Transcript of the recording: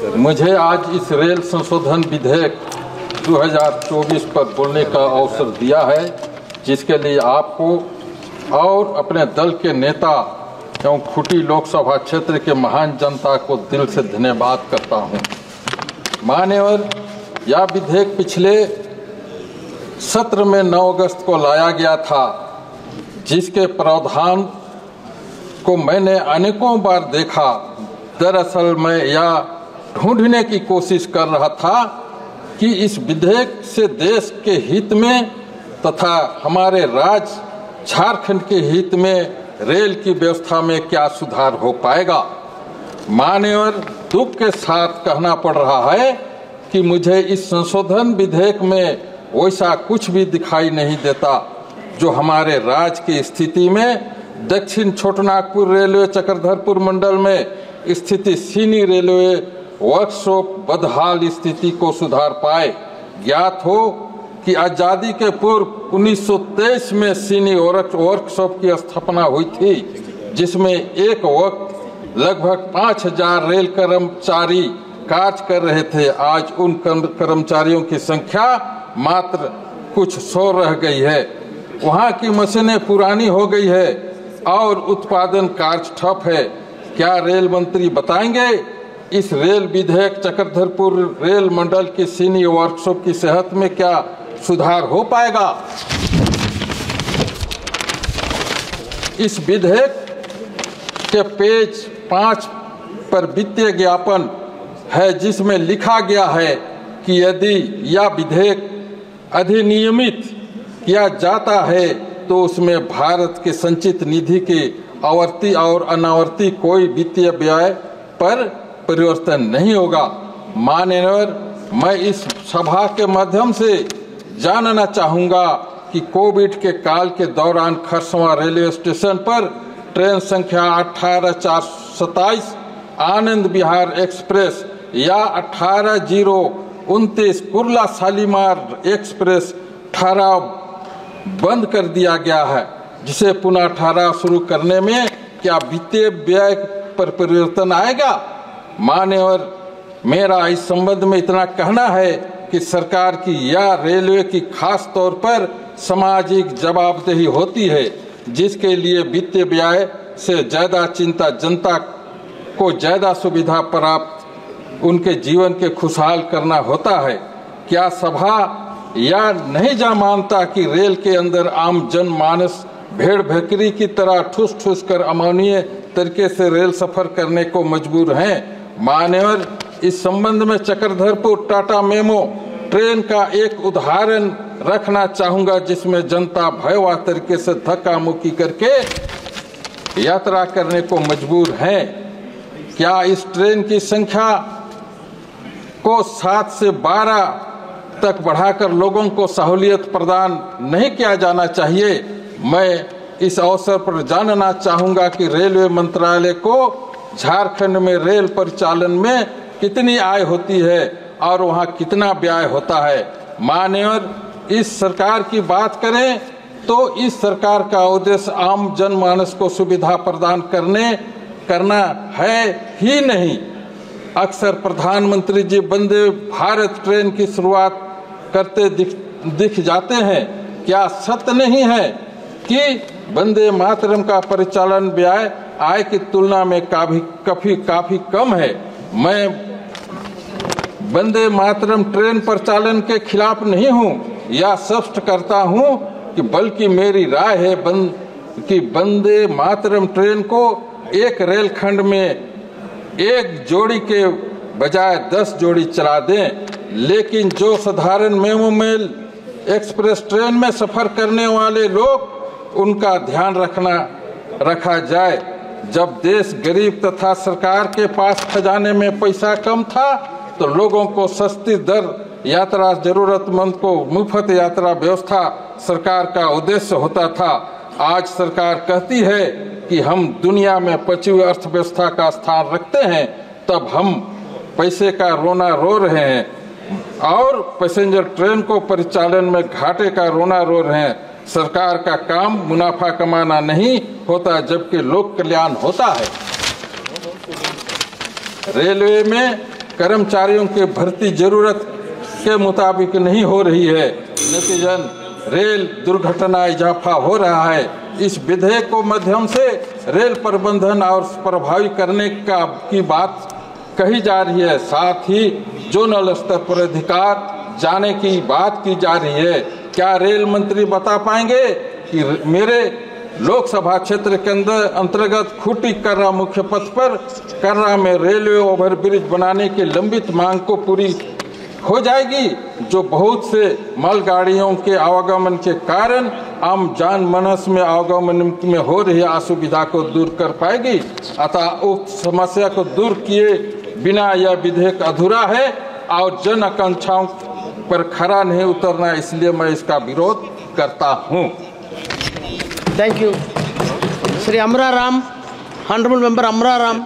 मुझे आज इस रेल संशोधन विधेयक 2024 पर बोलने का अवसर दिया है, जिसके लिए आपको और अपने दल के नेता एवं खूंटी लोकसभा क्षेत्र के महान जनता को दिल से धन्यवाद करता हूं। मान्यवर, यह विधेयक पिछले सत्र में 9 अगस्त को लाया गया था, जिसके प्रावधान को मैंने अनेकों बार देखा। दरअसल मैं यह ढूंढने की कोशिश कर रहा था कि इस विधेयक से देश के हित में तथा हमारे राज्य झारखंड के हित में रेल की व्यवस्था में क्या सुधार हो पाएगा। मान्यवर, दुख के साथ कहना पड़ रहा है कि मुझे इस संशोधन विधेयक में वैसा कुछ भी दिखाई नहीं देता जो हमारे राज्य की स्थिति में दक्षिण छोटनागपुर रेलवे चक्रधरपुर मंडल में स्थिति सीनी रेलवे वर्कशॉप बदहाल स्थिति को सुधार पाए। ज्ञात हो कि आजादी के पूर्व 1923 में सीनी वर्कशॉप की स्थापना हुई थी, जिसमें एक वक्त लगभग 5000 रेल कर्मचारी कार्य कर रहे थे। आज उन कर्मचारियों की संख्या मात्र कुछ 100 रह गई है। वहां की मशीनें पुरानी हो गई है और उत्पादन कार्य ठप है। क्या रेल मंत्री बताएंगे इस रेल विधेयक चक्रधरपुर रेल मंडल की सीनी वर्कशॉप की सेहत में क्या सुधार हो पाएगा? इस विधेयक के पेज 5 पर वित्तीय ज्ञापन है, जिसमें लिखा गया है कि यदि यह विधेयक अधिनियमित किया जाता है तो उसमें भारत के संचित निधि की आवर्ती और अनावर्ती कोई वित्तीय व्यय पर परिवर्तन नहीं होगा। मान्यवर, मैं इस सभा के माध्यम से जानना चाहूंगा कि कोविड के काल के दौरान खरसवां रेलवे स्टेशन पर ट्रेन संख्या 18427 आनंद विहार एक्सप्रेस या 18029 कुर्ला शालीमार एक्सप्रेस ठहराव बंद कर दिया गया है, जिसे पुनः ठहराव शुरू करने में क्या वित्तीय व्यय पर परिवर्तन आएगा? मान्यवर, मेरा इस संबंध में इतना कहना है कि सरकार की या रेलवे की खास तौर पर सामाजिक जवाबदेही होती है, जिसके लिए वित्तीय व्यय से ज्यादा चिंता जनता को ज्यादा सुविधा प्राप्त उनके जीवन के खुशहाल करना होता है। क्या सभा या नहीं जा मानता कि रेल के अंदर आम जनमानस भेड़ बकरी की तरह ठूस ठूस कर अमानवीय तरीके से रेल सफर करने को मजबूर हैं? मान्यवर, इस संबंध में चक्रधरपुर टाटा मेमो ट्रेन का एक उदाहरण रखना चाहूंगा, जिसमें जनता भयवा तरीके से धक्का मुक्की करके यात्रा करने को मजबूर हैं। क्या इस ट्रेन की संख्या को 7 से 12 तक बढ़ाकर लोगों को सहूलियत प्रदान नहीं किया जाना चाहिए? मैं इस अवसर पर जानना चाहूंगा कि रेलवे मंत्रालय को झारखंड में रेल परिचालन में कितनी आय होती है और वहां कितना व्यय होता है। मान्यवर, इस सरकार की बात करें तो इस सरकार का उद्देश्य आम जनमानस को सुविधा प्रदान करना है ही नहीं। अक्सर प्रधानमंत्री जी वंदे भारत ट्रेन की शुरुआत करते दिख जाते हैं। क्या सत्य नहीं है कि वंदे मातरम का परिचालन व्यय आय की तुलना में काफी कम है? मैं वंदे मातरम ट्रेन परिचालन के खिलाफ नहीं हूं, या स्पष्ट करता हूं कि बल्कि मेरी राय है कि वंदे मातरम ट्रेन को एक रेलखंड में 1 जोड़ी के बजाय 10 जोड़ी चला दें। लेकिन जो साधारण मेमो मेल एक्सप्रेस ट्रेन में सफर करने वाले लोग, उनका ध्यान रखा जाए। जब देश गरीब तथा सरकार के पास खजाने में पैसा कम था तो लोगों को सस्ती दर यात्रा, जरूरतमंद को मुफ्त यात्रा व्यवस्था सरकार का उद्देश्य होता था। आज सरकार कहती है कि हम दुनिया में पछुई अर्थव्यवस्था का स्थान रखते हैं, तब हम पैसे का रोना रो रहे हैं और पैसेंजर ट्रेन को परिचालन में घाटे का रोना रो रहे हैं। सरकार का काम मुनाफा कमाना नहीं होता, जबकि लोक कल्याण होता है। रेलवे में कर्मचारियों के भर्ती जरूरत के मुताबिक नहीं हो रही है, नतीजन रेल दुर्घटना इजाफा हो रहा है। इस विधेयक को माध्यम से रेल प्रबंधन और प्रभावी करने की बात कही जा रही है, साथ ही जोनल स्तर पर अधिकार जाने की बात की जा रही है। क्या रेल मंत्री बता पाएंगे कि मेरे लोकसभा क्षेत्र के अंतर्गत खूंटी कर्रा मुख्य पथ पर कर्रा में रेलवे ओवरब्रिज बनाने की लंबित मांग को पूरी हो जाएगी, जो बहुत से मालगाड़ियों के आवागमन के कारण आम जान मानस में आवागमन में हो रही असुविधा को दूर कर पाएगी। अतः उक्त समस्या को दूर किए बिना यह विधेयक अधूरा है और जन आकांक्षाओं पर खरा नहीं उतरना, इसलिए मैं इसका विरोध करता हूँ। Thank you Shri Amra Ram, honourable member Amra Ram.